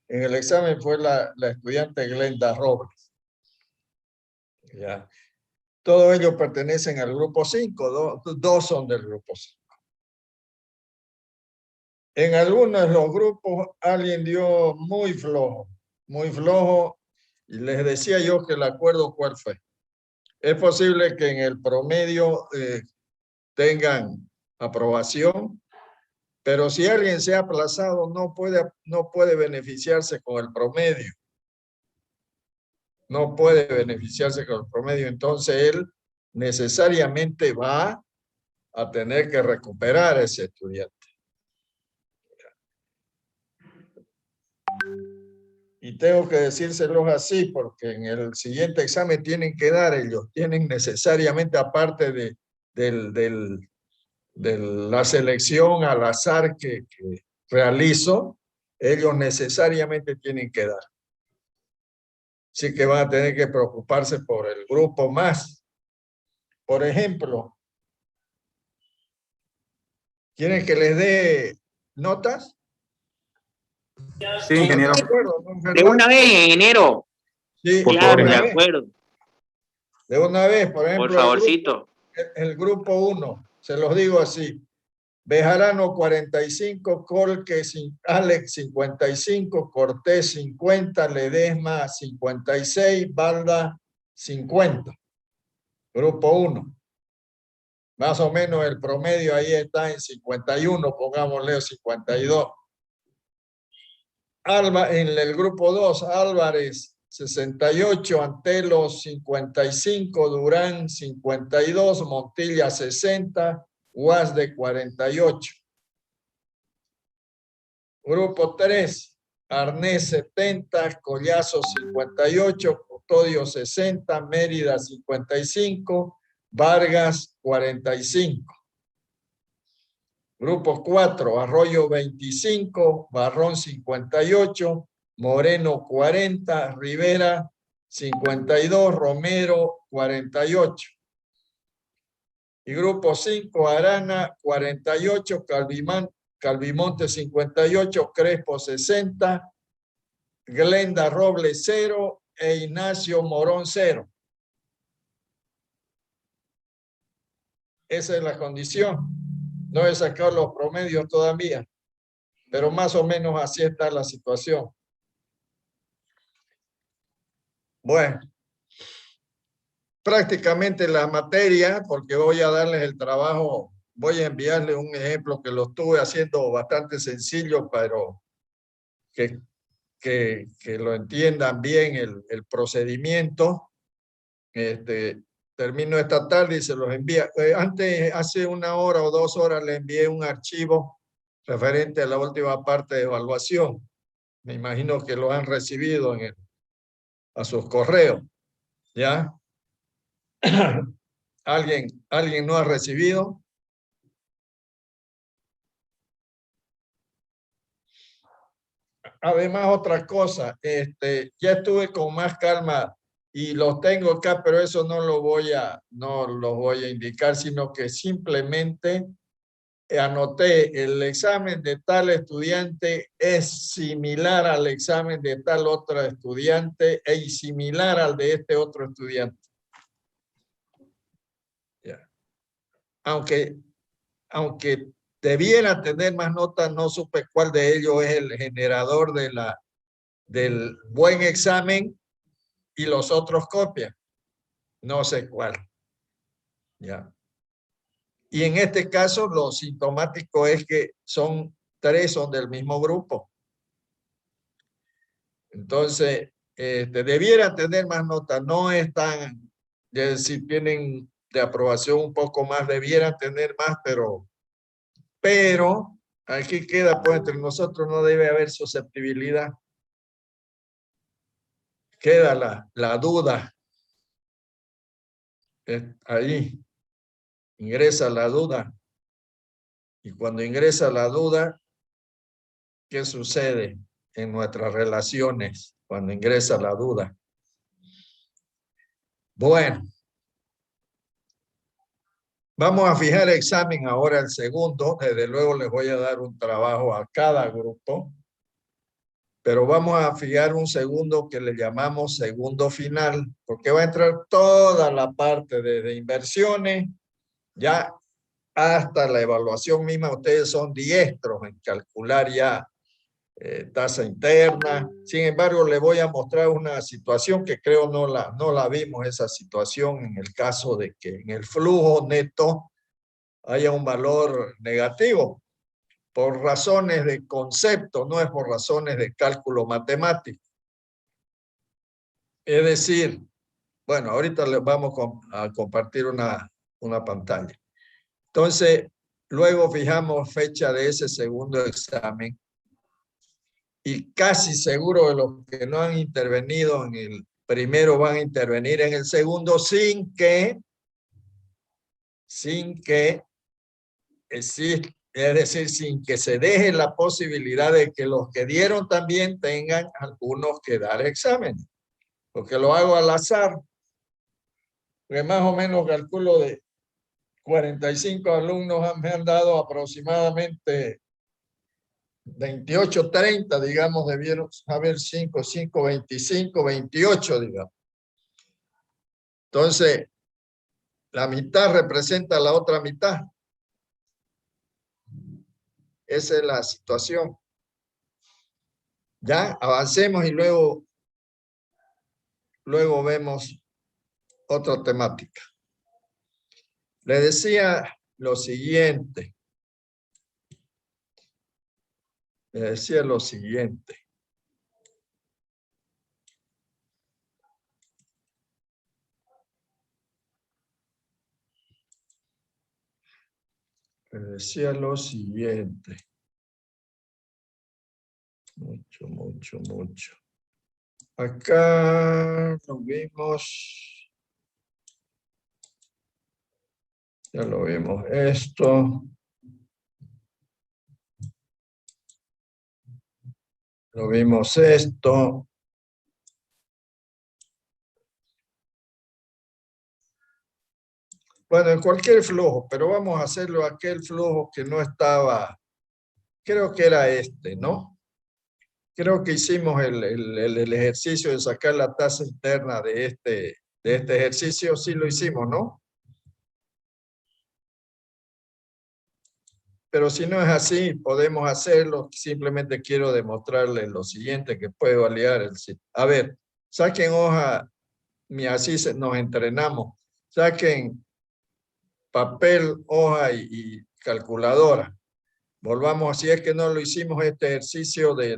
en el examen fue la estudiante Glenda Robles. ¿Ya? Todos ellos pertenecen al grupo 5, dos son del grupo 5. En algunos de los grupos alguien dio muy flojo, y les decía yo que el acuerdo ¿cuál fue? Es posible que en el promedio tengan aprobación, pero si alguien se ha aplazado no puede beneficiarse con el promedio. No puede beneficiarse con el promedio, entonces él necesariamente va a tener que recuperar a ese estudiante. Y tengo que decírselos así porque en el siguiente examen tienen que dar ellos, tienen necesariamente, aparte de la selección al azar que realizo, ellos necesariamente tienen que dar. Así que van a tener que preocuparse por el grupo más. Por ejemplo, ¿quieren que les dé notas? Sí, ingeniero. De acuerdo, ¿no? De una vez, ingeniero. Sí, Por Claro, favor, de de acuerdo. una vez, por ejemplo, Por favorcito. el grupo 1, se los digo así: Bejarano 45, Colque, Alex 55, Cortés 50, Ledesma 56, Balda 50. Grupo 1. Más o menos el promedio ahí está en 51, pongámosle 52. En el grupo 2, Álvarez 68, Antelo 55, Durán 52, Montilla 60, Guasde 48. Grupo 3, Arnés 70, Collazo 58, Custodio 60, Mérida 55, Vargas 45. Grupo 4, Arroyo 25, Barrón 58, Moreno 40, Rivera 52, Romero 48. Y grupo 5, Arana 48, Calvimonte 58, Crespo 60, Glenda Robles 0 e Ignacio Morón 0. Esa es la condición. No he sacado los promedios todavía, pero más o menos así está la situación. Bueno, prácticamente la materia, porque voy a darles el trabajo, voy a enviarles un ejemplo que lo estuve haciendo bastante sencillo, pero que lo entiendan bien el procedimiento. Termino esta tarde y se los envía. Hace 1 hora o 2 horas le envié un archivo referente a la última parte de evaluación. Me imagino que lo han recibido a sus correos, ¿ya? ¿Alguien no ha recibido? Además, otra cosa, ya estuve con más calma y los tengo acá, pero eso no lo voy a indicar, sino que simplemente anoté: el examen de tal estudiante es similar al examen de tal otro estudiante y similar al de este otro estudiante. Ya. Aunque debiera tener más notas, no supe cuál de ellos es el generador del buen examen y los otros copian. No sé cuál. Ya. Y en este caso, lo sintomático es que tres son del mismo grupo. Entonces, debiera tener más notas. No están, si tienen de aprobación un poco más, debieran tener más, pero aquí queda, pues, entre nosotros no debe haber susceptibilidad. Queda la duda. Ahí ingresa la duda. Y cuando ingresa la duda, ¿qué sucede en nuestras relaciones cuando ingresa la duda? Bueno, vamos a fijar examen ahora, el segundo. Desde luego les voy a dar un trabajo a cada grupo. pero vamos a fijar un segundo que le llamamos segundo final, porque va a entrar toda la parte de inversiones, ya hasta la evaluación misma. Ustedes son diestros en calcular ya tasa interna. Sin embargo, le voy a mostrar una situación que creo no la vimos, esa situación, en el caso de que en el flujo neto haya un valor negativo, por razones de concepto, no es por razones de cálculo matemático. Es decir, bueno, ahorita les vamos a compartir una pantalla. Entonces, luego fijamos fecha de ese segundo examen y casi seguro de los que no han intervenido en el primero van a intervenir en el segundo sin que exista. Es decir, sin que se deje la posibilidad de que los que dieron también tengan algunos que dar exámenes. Porque lo hago al azar. Porque más o menos calculo de 45 alumnos me han dado aproximadamente 28, 30, digamos, debieron haber 5, 25, 28, digamos. Entonces, la mitad representa la otra mitad. Esa es la situación. Ya, avancemos y luego vemos otra temática. Le decía lo siguiente. Mucho. Acá lo vimos. Ya lo vimos esto. Lo vimos esto. Bueno, en cualquier flujo, pero vamos a hacerlo aquel flujo que no estaba, creo que era este, ¿no? Creo que hicimos el ejercicio de sacar la tasa interna de este ejercicio, sí lo hicimos, ¿no? Pero si no es así, podemos hacerlo. Simplemente quiero demostrarles lo siguiente, que puede validar el sitio. A ver, saquen hoja, así nos entrenamos. Saquen papel, hoja y calculadora. Volvamos, si es que no lo hicimos este ejercicio de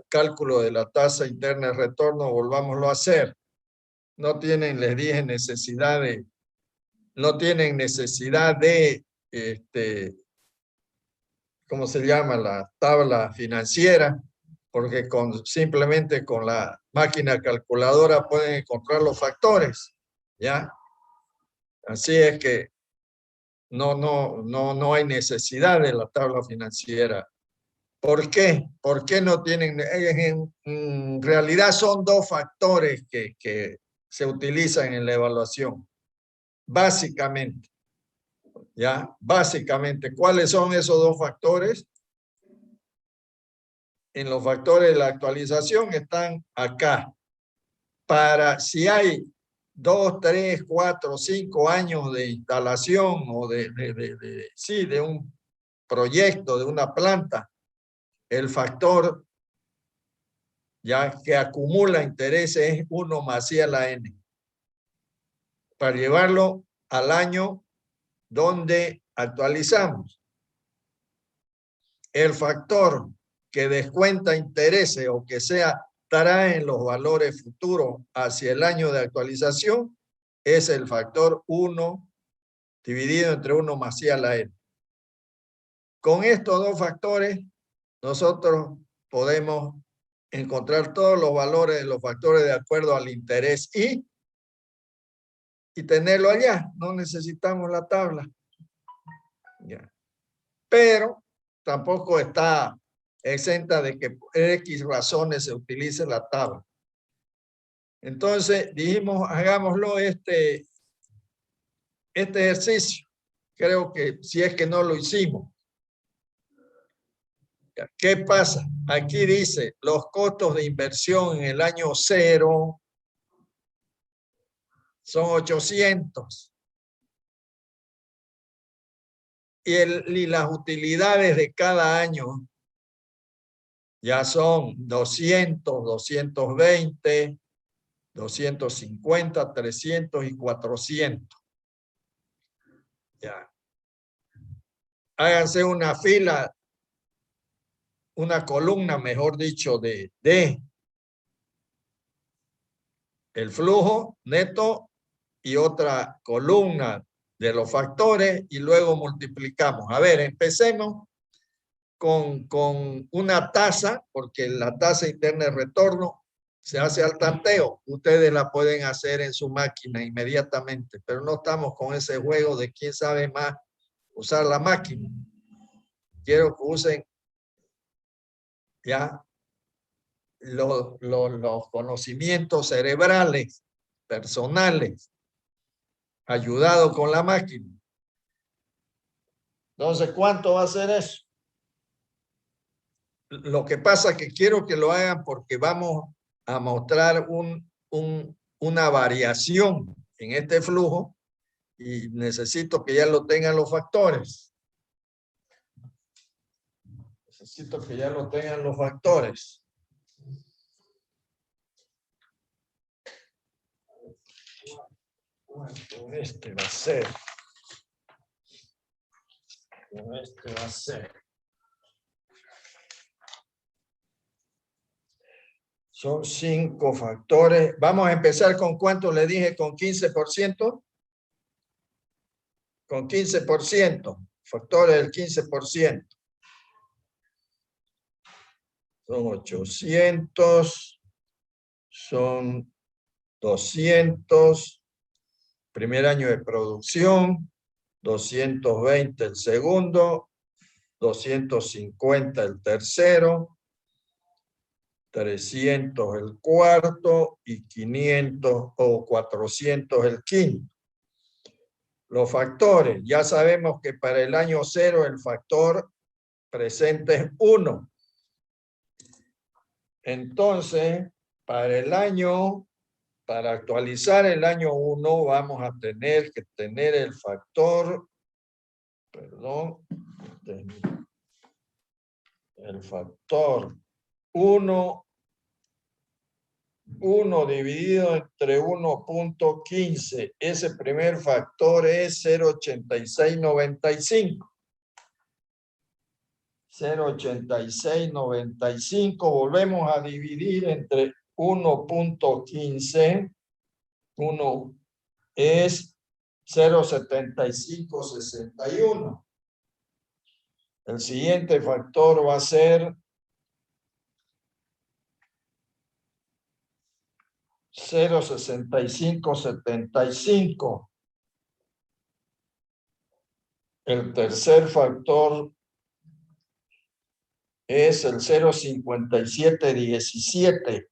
cálculo de la tasa interna de retorno, volvámoslo a hacer. No tienen, les dije, necesidad de ¿cómo se llama? La tabla financiera, porque simplemente con la máquina calculadora pueden encontrar los factores, ¿ya? Así es que no hay necesidad de la tabla financiera. ¿Por qué? ¿Por qué no tienen? En realidad son dos factores que se utilizan en la evaluación. Básicamente. ¿Ya? Básicamente, ¿cuáles son esos dos factores? En los factores de la actualización están acá. Para si hay 2, 3, 4, 5 años de instalación o de un proyecto, de una planta, el factor ya que acumula intereses es 1 más I a la N. Para llevarlo al año donde actualizamos. El factor que descuenta intereses o que estará en los valores futuros hacia el año de actualización es el factor 1 dividido entre 1 más I a la N. Con estos dos factores nosotros podemos encontrar todos los valores de los factores de acuerdo al interés y tenerlo allá. No necesitamos la tabla. Ya. Pero tampoco está exenta de que por X razones se utilice la tabla. Entonces dijimos, hagámoslo este ejercicio. Creo que si es que no lo hicimos. ¿Qué pasa? Aquí dice, los costos de inversión en el año 0 son 800. Y las utilidades de cada año ya son 200, 220, 250, 300 y 400. Ya. Háganse una fila, una columna, mejor dicho, de el flujo neto y otra columna de los factores y luego multiplicamos. A ver, empecemos con una tasa, porque la tasa interna de retorno se hace al tanteo. Ustedes la pueden hacer en su máquina inmediatamente, pero no estamos con ese juego de quién sabe más usar la máquina. Quiero que usen ya los conocimientos cerebrales, personales, ayudado con la máquina. Entonces, ¿cuánto va a ser eso? Lo que pasa es que quiero que lo hagan porque vamos a mostrar una variación en este flujo y necesito que ya lo tengan los factores. Necesito que ya lo tengan los factores. ¿Cuánto este va a ser? Este va a ser. Son 5 factores. Vamos a empezar con cuánto le dije, con 15%. Con 15%. Factores del 15%. Son 800. Son 200. Primer año de producción. 220 el segundo. 250 el tercero. 300 el cuarto y 500 o 400 el quinto. Los factores, ya sabemos que para el año 0 el factor presente es 1. Entonces, para actualizar el año 1 vamos a tener que tener el factor, el factor 1 dividido entre 1.15. Ese primer factor es 0.8695. 0.8695. Volvemos a dividir entre 1.15. 1 es 0.7561. El siguiente factor va a ser 0.6575. El tercer factor es el 0.5717.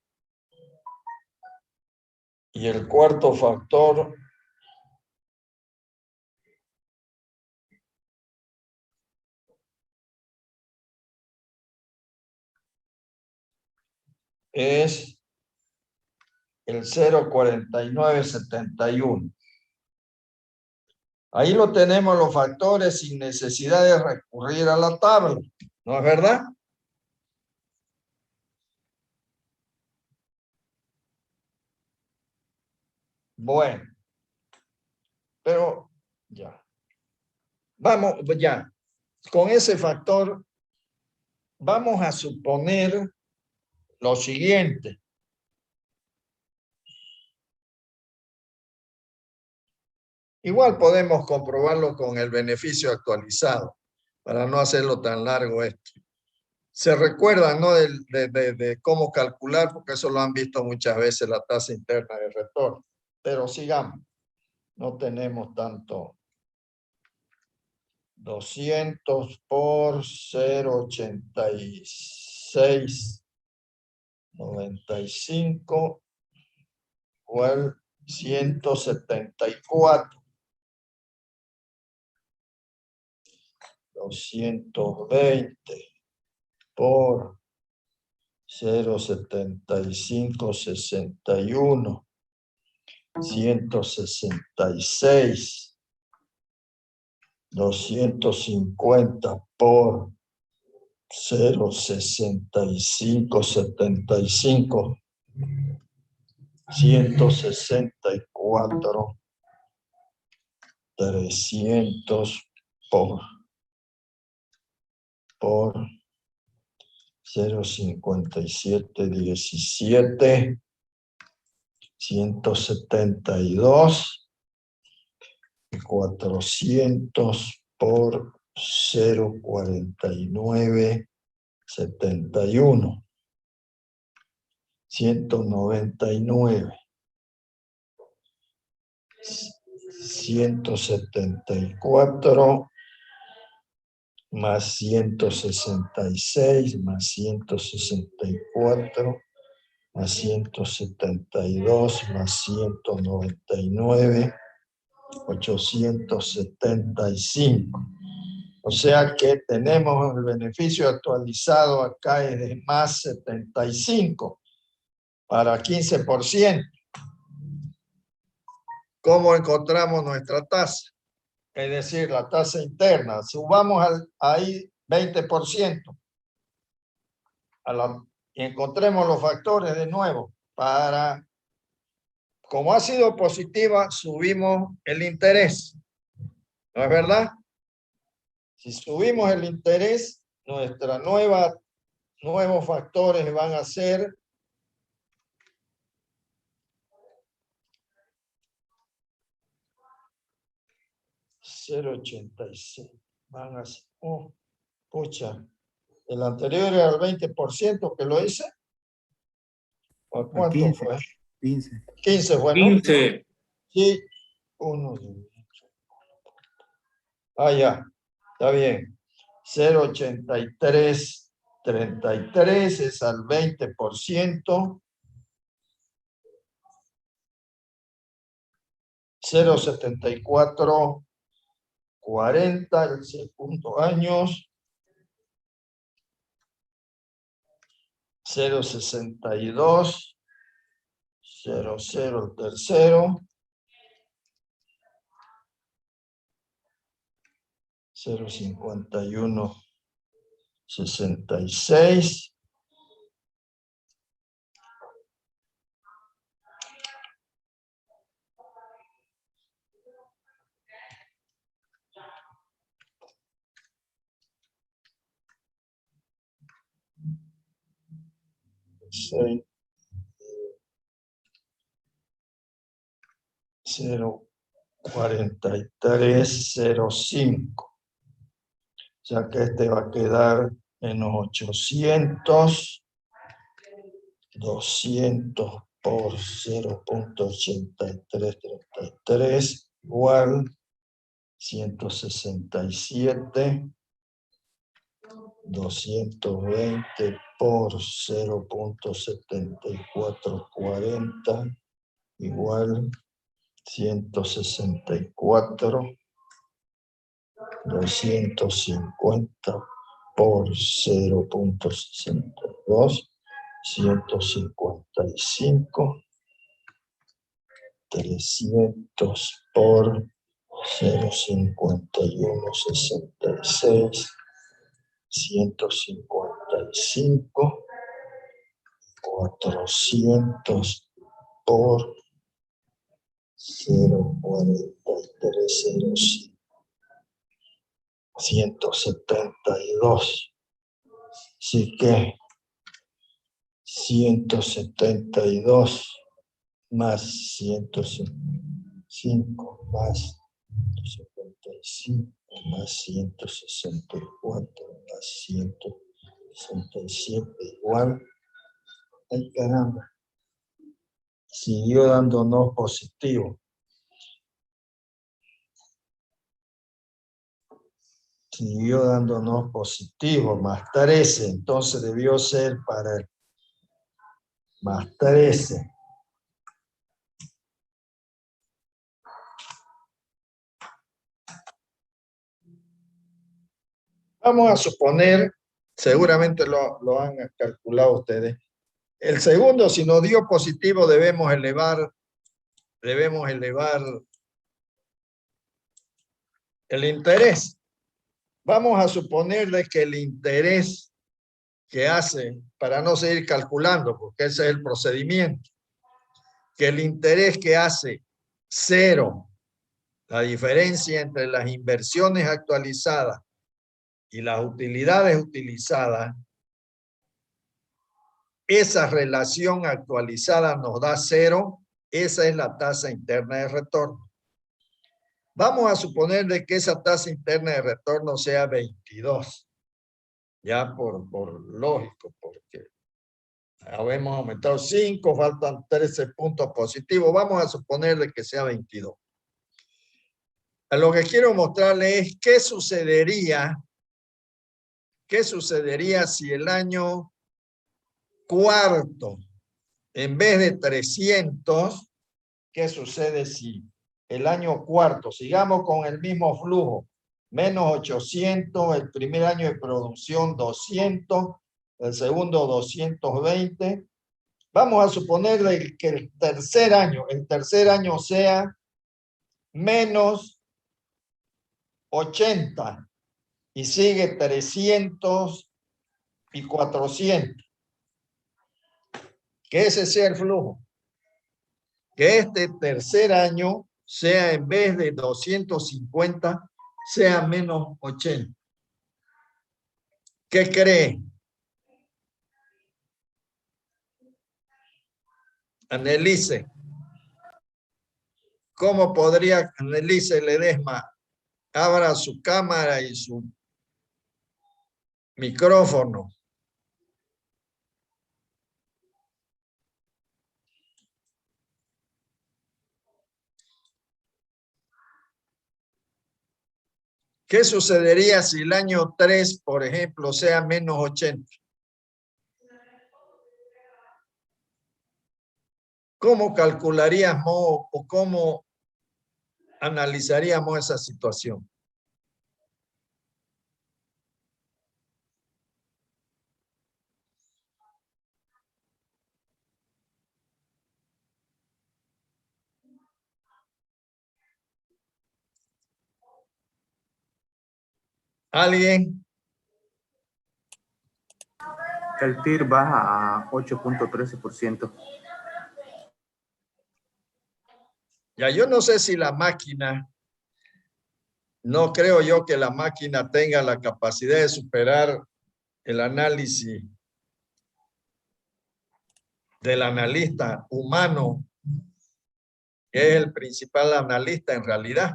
Y el cuarto factor es el 0.4971. Ahí lo tenemos los factores sin necesidad de recurrir a la tabla. ¿No es verdad? Bueno. Pero ya. Vamos, ya. Con ese factor vamos a suponer lo siguiente. Igual podemos comprobarlo con el beneficio actualizado, para no hacerlo tan largo esto. Se recuerdan, ¿no? de cómo calcular, porque eso lo han visto muchas veces, la tasa interna de retorno. Pero sigamos. No tenemos tanto. 200 por 0.8695 igual 174. 220 por 0,7561, 166, 250 por 0,6575, 164, 300 por 0,5717, 172, 400 por 0,4971, 199, 174 más 166 más 164 más 172 más 199, 875. O sea que tenemos el beneficio actualizado acá es de más 75 para 15%. ¿Cómo encontramos nuestra tasa? Es decir, la tasa interna. Subamos ahí 20%. Y encontremos los factores de nuevo. Como ha sido positiva, subimos el interés. ¿No es verdad? Si subimos el interés, nuevos factores van a ser 0,86. Van a ser, pucha, el anterior era el 20% que lo hice. ¿O cuánto 15, fue? 15. 15 fue, ¿no? 15. Sí. Ya. Está bien. 0,8333 es al 20%. 0,7440 el segundo años. 0,6200 el tercero. 0,5166. Sí. 0,4305. O sea que este va a quedar en los 800, 200 por 0,8333 igual 167, 220 por 0,7440 igual 164, 250 por 0,62, 155, 300 por 0,5166, 155, 400 por 0,4305, 172. Así que 172 más 105 más 155 más 164 más 167 igual. ¡Ay, caramba! Siguió dándonos positivo. Siguió dándonos positivo, más 13. Entonces debió ser para el más 13. Vamos a suponer Seguramente lo han calculado ustedes. El segundo, si nos dio positivo, debemos elevar el interés. Vamos a suponer de que el interés que hace, para no seguir calculando, porque ese es el procedimiento, que el interés que hace 0, la diferencia entre las inversiones actualizadas y las utilidades utilizadas, esa relación actualizada nos da 0, esa es la tasa interna de retorno. Vamos a suponer de que esa tasa interna de retorno sea 22, ya por lógico, porque habemos aumentado 5, faltan 13 puntos positivos, vamos a suponer de que sea 22. Lo que quiero mostrarles es qué sucedería si el año cuarto, en vez de 300, ¿qué sucede si el año cuarto, sigamos con el mismo flujo, menos 800, el primer año de producción 200, el segundo 220, vamos a suponer que el tercer año sea menos 80 y sigue 300 y 400. Que ese sea el flujo. Que este tercer año sea, en vez de 250, sea menos 80. ¿Qué cree? Analice. ¿Cómo podría, Analice Ledesma, abra su cámara y su micrófono? ¿Qué sucedería si el año 3, por ejemplo, sea menos 80? ¿Cómo calcularíamos o cómo analizaríamos esa situación? ¿Alguien? El TIR baja a 8.13%. Ya, yo no sé si la máquina, no creo yo que la máquina tenga la capacidad de superar el análisis del analista humano, que es el principal analista en realidad.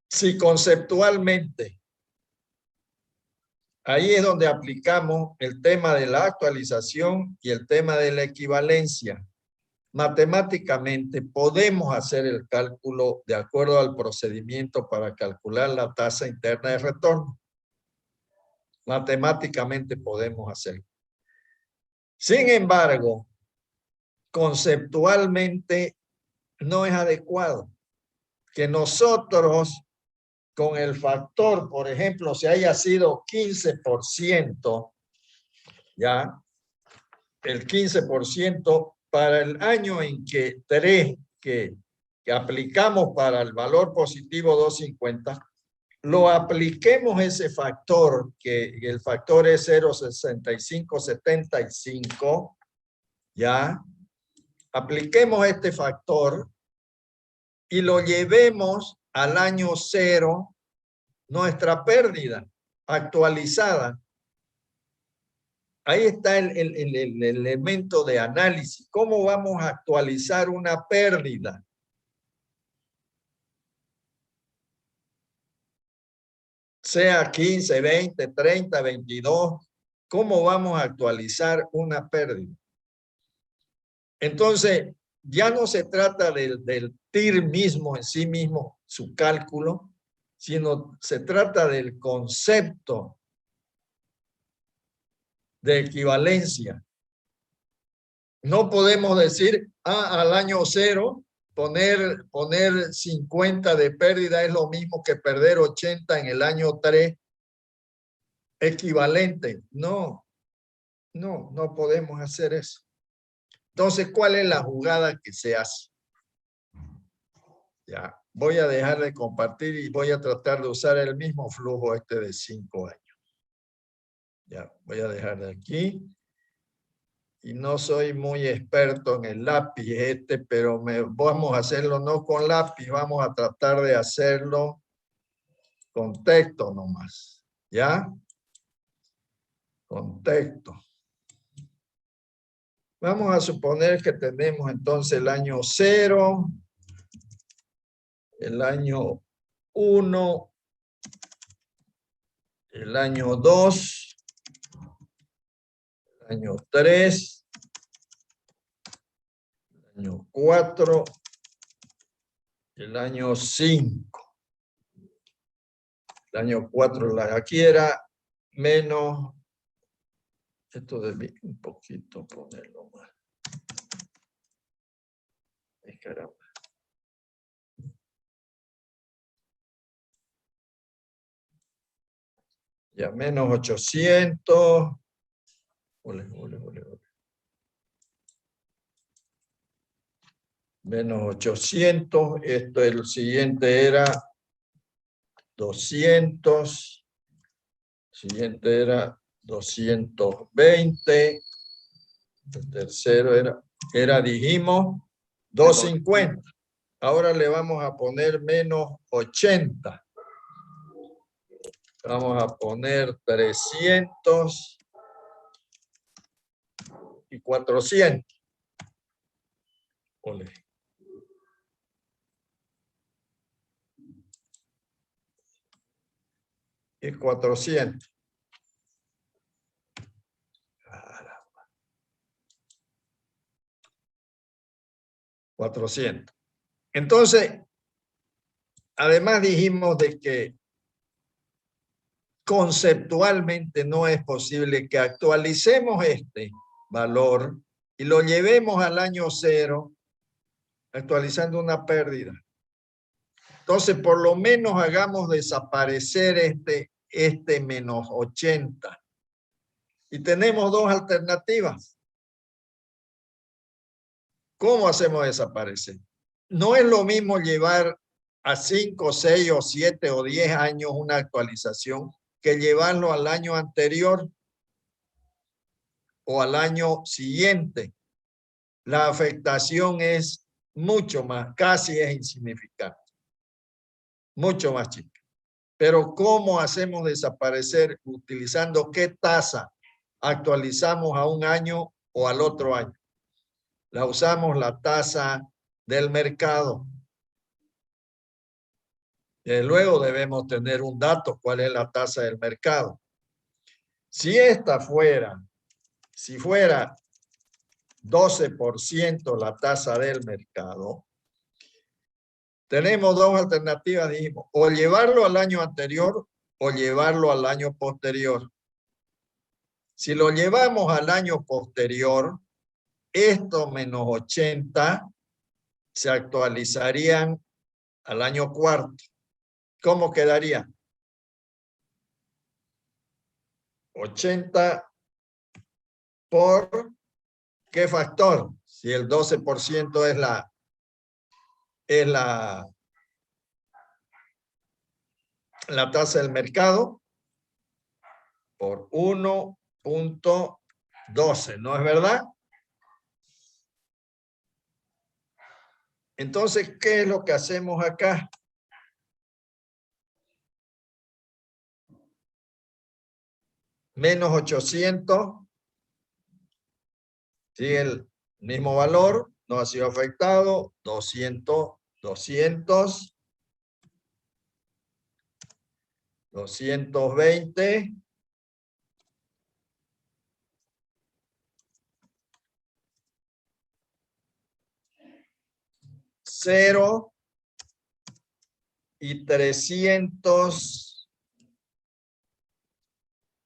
Si conceptualmente, ahí es donde aplicamos el tema de la actualización y el tema de la equivalencia. Matemáticamente podemos hacer el cálculo de acuerdo al procedimiento para calcular la tasa interna de retorno. Matemáticamente podemos hacerlo. Sin embargo, conceptualmente no es adecuado que nosotros con el factor, por ejemplo, si haya sido 15%, ya, el 15% para el año en que 3, que aplicamos para el valor positivo 250, lo apliquemos ese factor, que el factor es 0.6575, ya, apliquemos este factor y lo llevemos al año 0, nuestra pérdida actualizada. Ahí está el elemento de análisis. ¿Cómo vamos a actualizar una pérdida? Sea 15, 20, 30, 22. ¿Cómo vamos a actualizar una pérdida? Entonces, ya no se trata del TIR mismo en sí mismo, su cálculo, sino se trata del concepto de equivalencia. No podemos decir, al año 0, poner 50 de pérdida es lo mismo que perder 80 en el año 3, equivalente. No, no podemos hacer eso. Entonces, ¿cuál es la jugada que se hace? Ya, voy a dejar de compartir y voy a tratar de usar el mismo flujo de 5 años. Ya, voy a dejar de aquí. Y no soy muy experto en el lápiz pero vamos a hacerlo no con lápiz, vamos a tratar de hacerlo con texto nomás. ¿Ya? Con texto. Vamos a suponer que tenemos entonces el año 0, el año 1, el año 2, el año 3, el año 4, el año 5. El año 4, aquí era menos, esto debí un poquito ponerlo más. Ay, caramba. Ya, menos 800. Ole. Menos 800. Esto, el siguiente era 200. Siguiente era 220. El tercero dijimos, 250. Ahora le vamos a poner menos 80. Vamos a poner 300 y 400. Ole. Y 400. 400. Entonces, además dijimos de que conceptualmente no es posible que actualicemos este valor y lo llevemos al año 0, actualizando una pérdida. Entonces, por lo menos hagamos desaparecer este menos 80. Y tenemos dos alternativas. ¿Cómo hacemos desaparecer? No es lo mismo llevar a 5, 6 o 7 o 10 años una actualización que llevarlo al año anterior o al año siguiente. La afectación es mucho más, casi es insignificante. Mucho más chica. Pero ¿cómo hacemos desaparecer? Utilizando qué tasa actualizamos a un año o al otro año. La usamos la tasa del mercado. Luego debemos tener un dato, cuál es la tasa del mercado. Si esta fuera, si fuera 12% la tasa del mercado, tenemos dos alternativas, dijimos, o llevarlo al año anterior o llevarlo al año posterior. Si lo llevamos al año posterior, estos menos 80 se actualizarían al año cuarto. ¿Cómo quedaría? 80 por ¿qué factor? Si el 12% es la tasa del mercado, por 1.12, ¿no es verdad? Entonces, ¿qué es lo que hacemos acá? Menos 800, sigue el mismo valor, no ha sido afectado, 200, 220, cero y 300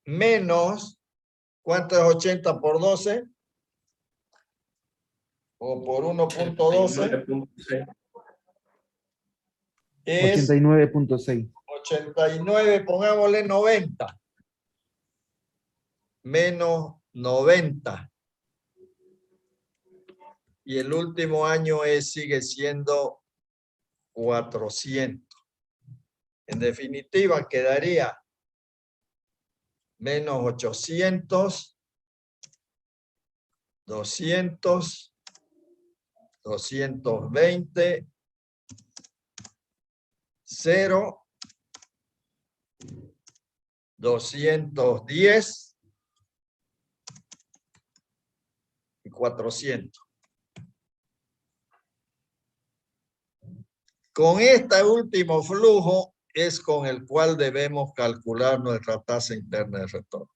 menos, ¿cuánto es 80 por 12? O por 1.12 es 89.6. 89, pongámosle 90. menos 90. Y el último año sigue siendo 400. En definitiva, quedaría menos 800, 200, 220, 0, 210 y 400. Con este último flujo es con el cual debemos calcular nuestra tasa interna de retorno.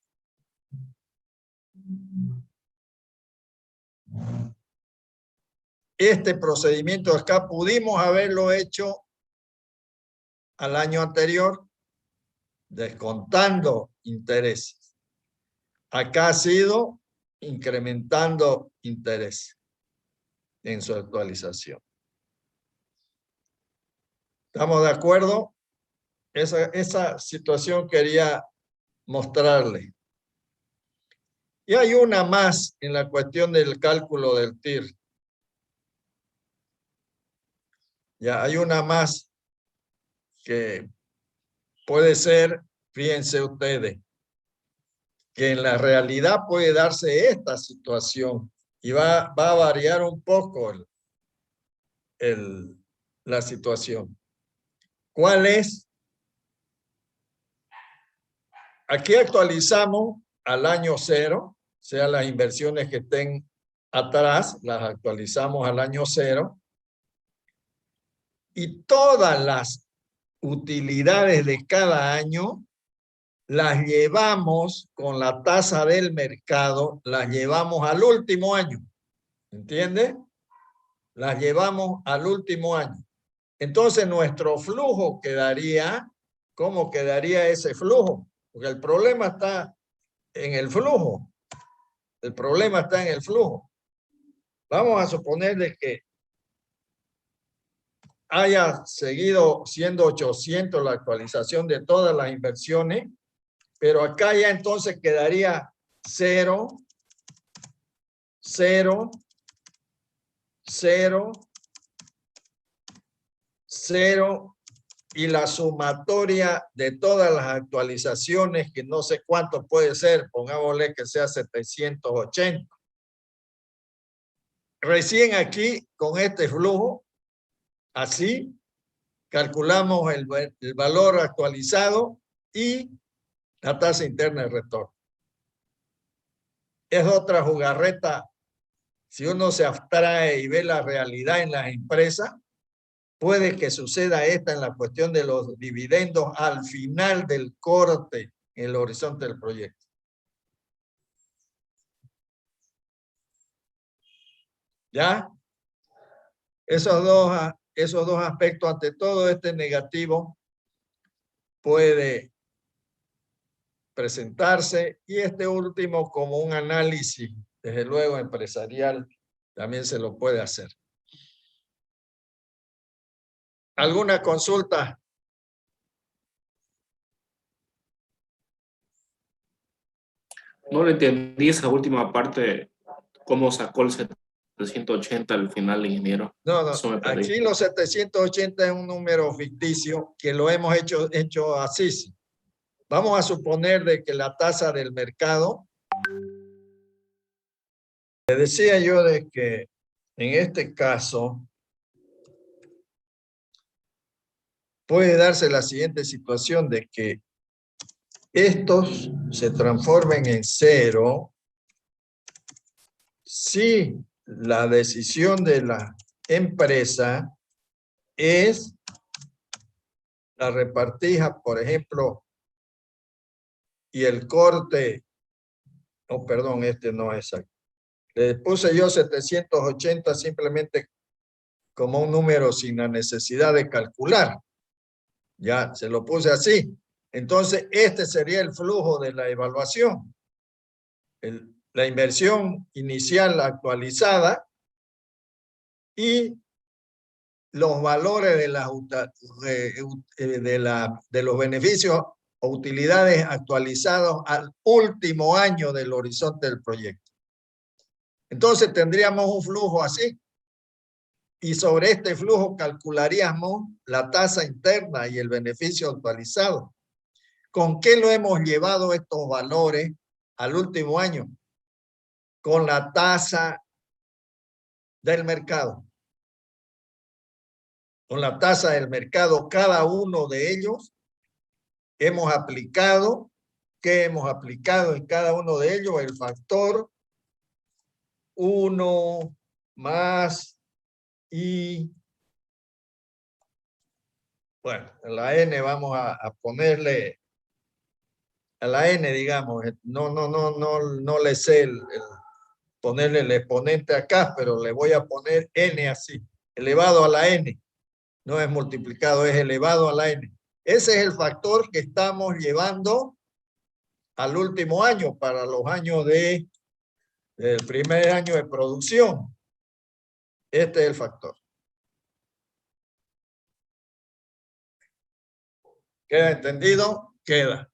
Este procedimiento acá pudimos haberlo hecho al año anterior, descontando intereses. Acá ha sido incrementando intereses en su actualización. ¿Estamos de acuerdo? Esa situación quería mostrarle. Y hay una más en la cuestión del cálculo del TIR. Ya hay una más que puede ser, fíjense ustedes, que en la realidad puede darse esta situación y va a variar un poco la situación. ¿Cuál es? Aquí actualizamos al año 0, o sea, las inversiones que estén atrás, las actualizamos al año 0. Y todas las utilidades de cada año las llevamos con la tasa del mercado, las llevamos al último año. ¿Entiende? Las llevamos al último año. Entonces nuestro flujo quedaría, ¿cómo quedaría ese flujo? Porque el problema está en el flujo. El problema está en el flujo. Vamos a suponer de que haya seguido siendo 800 la actualización de todas las inversiones, pero acá ya entonces quedaría 0, 0, 0, 0 y la sumatoria de todas las actualizaciones, que no sé cuánto puede ser, pongámosle que sea 780. Recién aquí, con este flujo, así, calculamos el valor actualizado y la tasa interna de retorno. Es otra jugarreta. Si uno se abstrae y ve la realidad en las empresas, puede que suceda esta en la cuestión de los dividendos al final del corte en el horizonte del proyecto. ¿Ya? Esos dos aspectos, ante todo este negativo, puede presentarse, y este último como un análisis, desde luego empresarial, también se lo puede hacer. ¿Alguna consulta? No le entendí esa última parte, cómo sacó el 780 al final, ingeniero. No, Eso me perdí. aquí los 780 es un número ficticio que lo hemos hecho así. Sí. Vamos a suponer de que la tasa del mercado, le decía yo de que en este caso puede darse la siguiente situación de que estos se transformen en 0 si la decisión de la empresa es la repartija, por ejemplo, y el corte, no, perdón, este no es aquí. Le puse yo 780 simplemente como un número sin la necesidad de calcular. Ya, se lo puse así. Entonces, este sería el flujo de la evaluación. La inversión inicial actualizada y los valores de los beneficios o utilidades actualizados al último año del horizonte del proyecto. Entonces tendríamos un flujo así. Y sobre este flujo calcularíamos la tasa interna y el beneficio actualizado. ¿Con qué lo hemos llevado estos valores al último año? Con la tasa del mercado. Con la tasa del mercado, cada uno de ellos hemos aplicado, ¿qué hemos aplicado en cada uno de ellos? El factor 1 más y, bueno, en la N vamos a ponerle, a la N, digamos, no le sé ponerle el exponente acá, pero le voy a poner N así, elevado a la N. No es multiplicado, es elevado a la N. Ese es el factor que estamos llevando al último año para los años del primer año de producción. Este es el factor. ¿Queda entendido? Queda.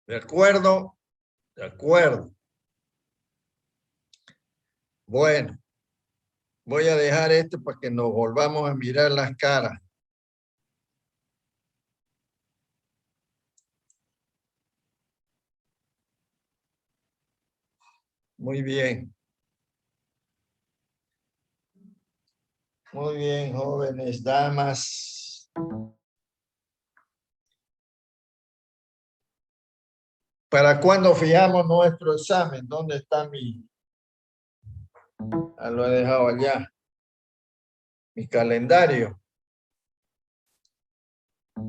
¿De acuerdo? De acuerdo. Bueno, voy a dejar esto para que nos volvamos a mirar las caras. Muy bien. Muy bien, jóvenes, damas. ¿Para cuándo fijamos nuestro examen? ¿Dónde está mi...? Ah, lo he dejado allá. Mi calendario.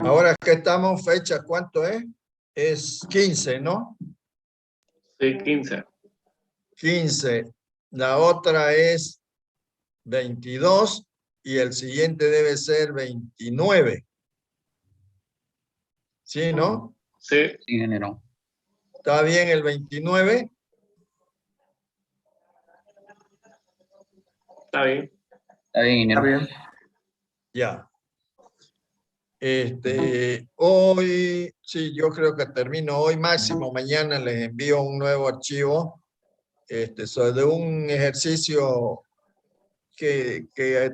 Ahora que estamos, fecha, ¿cuánto es? Es 15, ¿no? Sí, 15. 15. La otra es 22 y el siguiente debe ser 29. ¿Sí, no? Sí, Sí, ingeniero. ¿Está bien el 29? está bien. Está bien, ingeniero. Está bien. Ya. Hoy, sí, yo creo que termino hoy máximo. Mañana les envío un nuevo archivo sobre un ejercicio que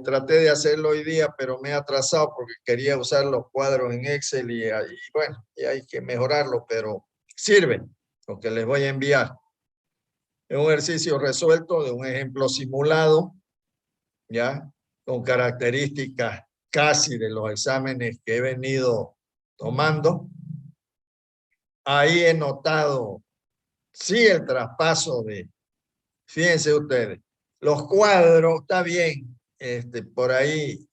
traté de hacerlo hoy día, pero me he atrasado porque quería usar los cuadros en Excel y bueno, y hay que mejorarlo, pero sirven lo que les voy a enviar. Es un ejercicio resuelto de un ejemplo simulado, ¿ya? Con características casi de los exámenes que he venido tomando. Ahí he notado, sí, el traspaso fíjense ustedes, los cuadros, está bien, por ahí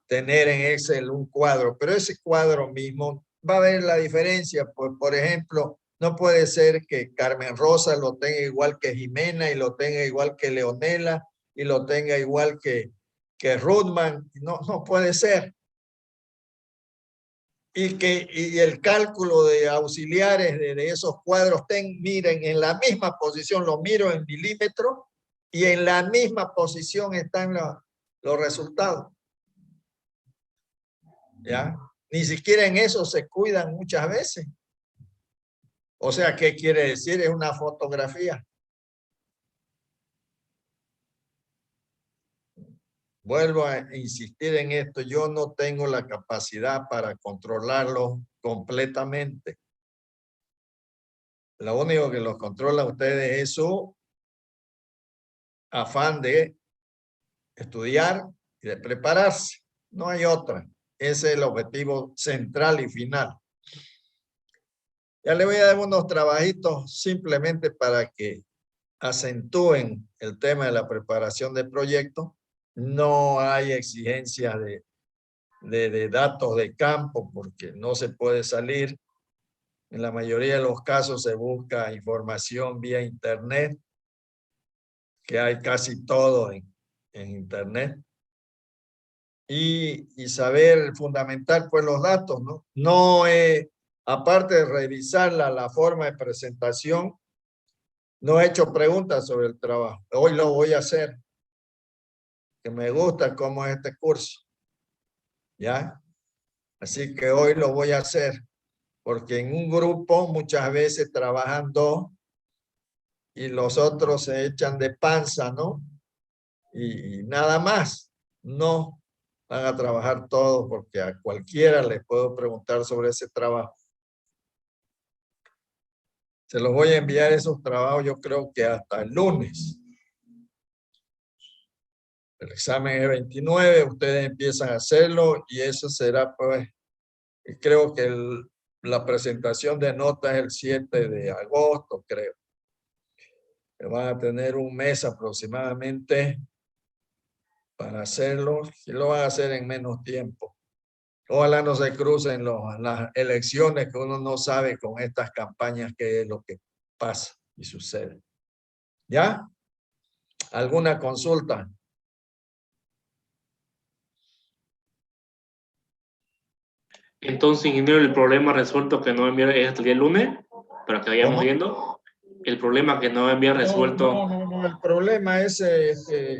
tener en Excel un cuadro, pero ese cuadro mismo va a ver la diferencia. Pues, por ejemplo, no puede ser que Carmen Rosa lo tenga igual que Jimena y lo tenga igual que Leonela y lo tenga igual que Ruthman. No puede ser. Y el cálculo de auxiliares de esos cuadros miren, en la misma posición, lo miro en milímetros y en la misma posición están los resultados. ¿Ya? Ni siquiera en eso se cuidan muchas veces. O sea, ¿qué quiere decir? Es una fotografía. Vuelvo a insistir en esto, yo no tengo la capacidad para controlarlo completamente. Lo único que los controla a ustedes es su afán de estudiar y de prepararse. No hay otra. Ese es el objetivo central y final. Ya le voy a dar unos trabajitos simplemente para que acentúen el tema de la preparación de proyectos. No hay exigencia de datos de campo porque no se puede salir. En la mayoría de los casos se busca información vía internet, que hay casi todo en internet. Y saber fundamentar pues los datos, ¿no? No aparte de revisar la forma de presentación, No he hecho preguntas sobre el trabajo. Hoy lo voy a hacer. Que me gusta cómo es este curso. ¿Ya? Así que hoy lo voy a hacer. Porque en un grupo muchas veces trabajan dos y los otros se echan de panza, ¿no? Y nada más. No van a trabajar todos porque a cualquiera le puedo preguntar sobre ese trabajo. Se los voy a enviar esos trabajos yo creo que hasta el lunes. El examen es 29, ustedes empiezan a hacerlo y eso será pues, creo que la presentación de notas es el 7 de agosto, creo. Que van a tener un mes aproximadamente para hacerlo y lo van a hacer en menos tiempo. Ojalá no se crucen las elecciones que uno no sabe con estas campañas qué es lo que pasa y sucede. ¿Ya? ¿Alguna consulta? Entonces, ingeniero, el problema resuelto que no enviar es hasta el día lunes, para que vayamos ¿Cómo? viendo. El problema que no enviar resuelto. No, el problema es se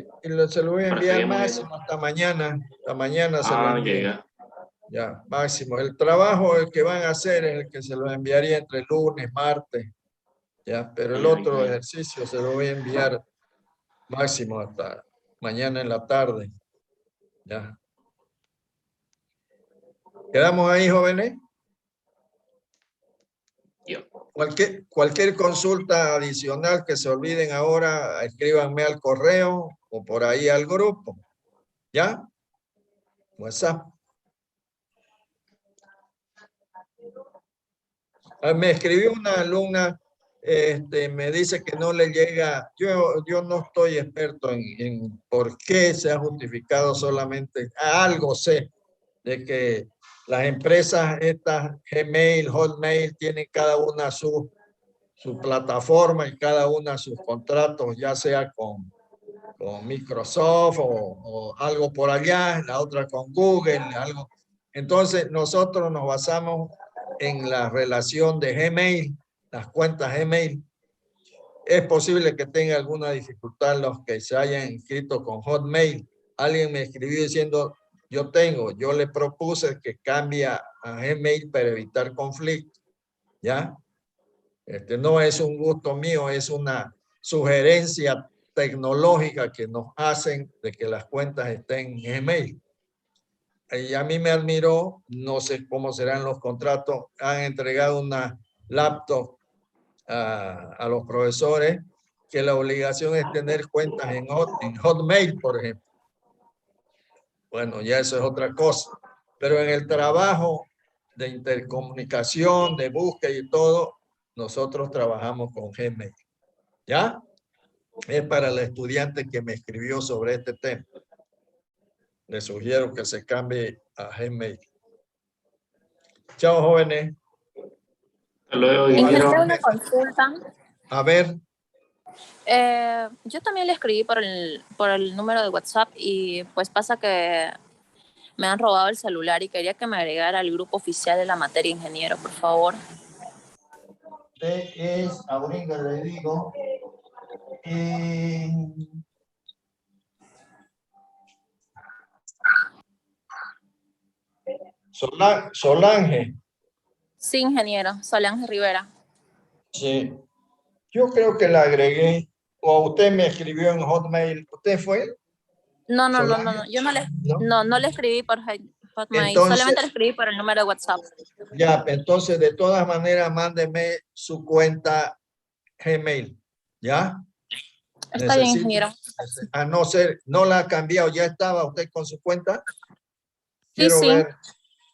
lo voy a Para que enviar vayamos máximo viendo. hasta mañana. Hasta mañana se lo Ah, envío. ya. Ya, máximo. El trabajo el que van a hacer es el que se lo enviaría entre lunes, martes. Ya, pero el otro ejercicio se lo voy a enviar máximo hasta mañana en la tarde. Ya. ¿Quedamos ahí, jóvenes? Ya. Cualquier consulta adicional que se olviden ahora, escríbanme al correo o por ahí al grupo. ¿Ya? WhatsApp. Me escribió una alumna, me dice que no le llega, yo no estoy experto en por qué se ha justificado solamente, algo sé, de que las empresas estas, Gmail, Hotmail, tienen cada una su plataforma y cada una sus contratos, ya sea con Microsoft o algo por allá, la otra con Google, algo. Entonces nosotros nos basamos en la relación de Gmail, las cuentas Gmail. Es posible que tenga alguna dificultad los que se hayan inscrito con Hotmail. Alguien me escribió diciendo, yo le propuse que cambie a Gmail para evitar conflicto. ¿Ya? No es un gusto mío, es una sugerencia tecnológica que nos hacen de que las cuentas estén en Gmail. Y a mí me admiró, no sé cómo serán los contratos, han entregado una laptop a los profesores que la obligación es tener cuentas en Hotmail, por ejemplo. Bueno, ya eso es otra cosa. Pero en el trabajo de intercomunicación, de búsqueda y todo, nosotros trabajamos con Gmail. ¿Ya? Es para el estudiante que me escribió sobre este tema. Le sugiero que se cambie a Gmail. Chao, jóvenes. Hasta luego, Ingeniero, ingeniero. una consulta. A ver. Yo también le escribí por el número de WhatsApp y pues pasa que me han robado el celular y quería que me agregara al grupo oficial de la materia, ingeniero, por favor. Ahorita le digo, Solange. Sí, ingeniero, Solange Rivera. Sí. Yo creo que la agregué, o usted me escribió en Hotmail. ¿Usted fue? No, Solange. yo no le escribí por Hotmail, Entonces, solamente le escribí por el número de WhatsApp. ya, entonces de todas maneras mándeme su cuenta Gmail, ¿ya? Está bien, ingeniero. A no ser, no la ha cambiado, ya estaba usted con su cuenta. Sí, Quiero sí. ver.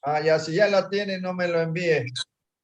Ah, ya, si ya la tiene, no me lo envíe.